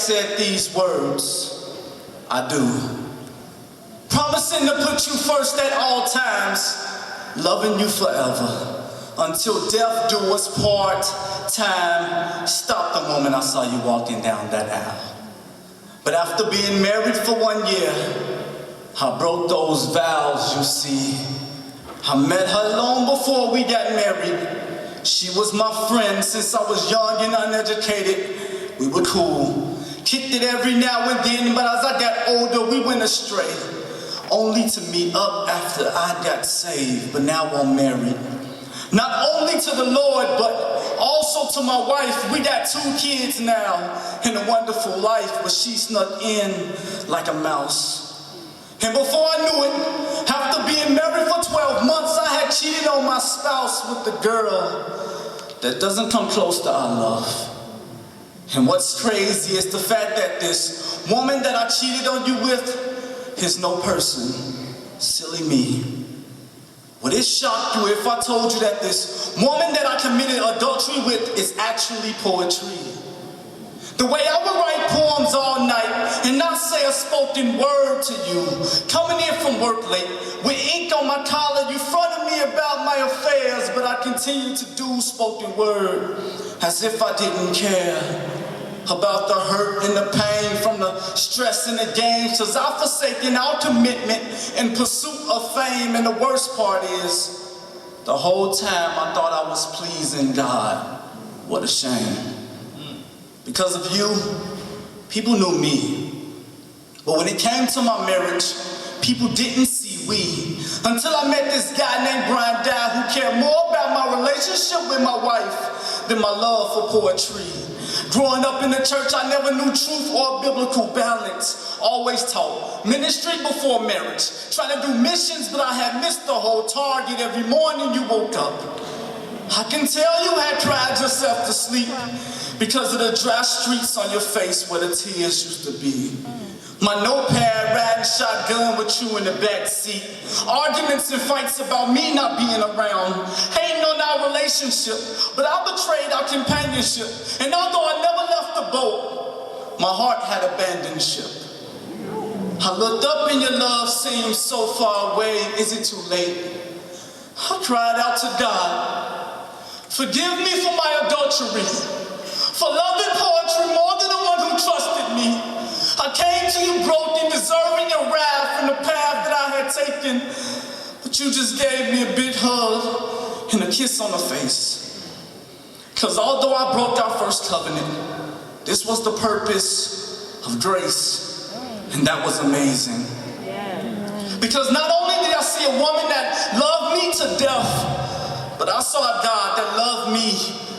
said these words, I do. Promising to put you first at all times, loving you forever, until death do us part. Time stopped the moment I saw you walking down that aisle. But after being married for 1 year, I broke those vows, you see. I met her long before we got married. She was my friend since I was young and uneducated. We were cool, kicked it every now and then, but as I got older, we went astray. Only to meet up after I got saved, but now I'm married. Not only to the Lord, but also to my wife. We got 2 kids now and a wonderful life, but she snuck in like a mouse. And before I knew it, after being married for 12 months, I had cheated on my spouse with the girl that doesn't come close to our love. And what's crazy is the fact that this woman that I cheated on you with is no person. Silly me. Would it shock you if I told you that this woman that I committed adultery with is actually poetry? The way I would write poems all night and not say a spoken word to you. Coming in from work late with ink on my collar, you fronted me about my affairs, but I continued to do spoken word as if I didn't care about the hurt and the pain from the stress and the games, cause I've forsaken our commitment in pursuit of fame. And the worst part is, the whole time I thought I was pleasing God. What a shame. Because of you, people knew me. But when it came to my marriage, people didn't see we. Until I met this guy named Brian Dye who cared more about my relationship with my wife than my love for poetry. Growing up in the church, I never knew truth or biblical balance. Always taught ministry before marriage. Trying to do missions, but I had missed the whole target every morning you woke up. I can tell you had cried yourself to sleep because of the dry streets on your face where the tears used to be. My notepad riding shotgun with you in the back seat. Arguments and fights about me not being around. Hating on our relationship, but I betrayed our companionship. And although I never left the boat, my heart had abandoned ship. I looked up and your love seemed so far away. Is it too late? I cried out to God, forgive me for my adultery, for loving poetry more than the one who trusted me. I came to you broken, deserving your wrath from the path that I had taken, but you just gave me a big hug and a kiss on the face. Because although I broke our first covenant, this was the purpose of grace, and that was amazing. Because not only did I see a woman that loved me to death, but I saw a God that loved me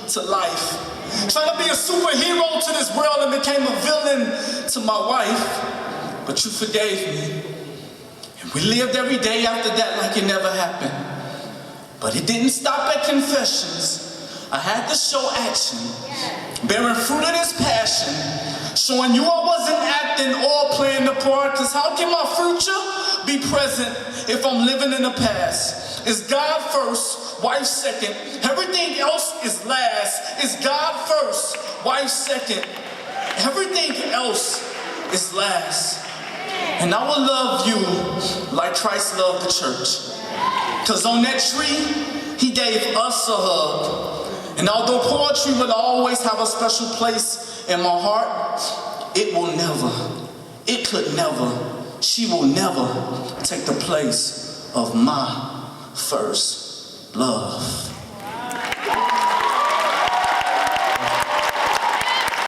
to life. Trying to be a superhero to this world and became a villain to my wife, but you forgave me. And we lived every day after that like it never happened. But it didn't stop at confessions. I had to show action, bearing fruit of this passion, showing you I wasn't acting or playing the part, because how can my future be present if I'm living in the past? Is God first, wife second, everything else is last. Is God first, wife second, everything else is last. And I will love you like Christ loved the church. Because on that tree, he gave us a hug. And although poetry will always have a special place in my heart, it will never, it could never, she will never take the place of my first love.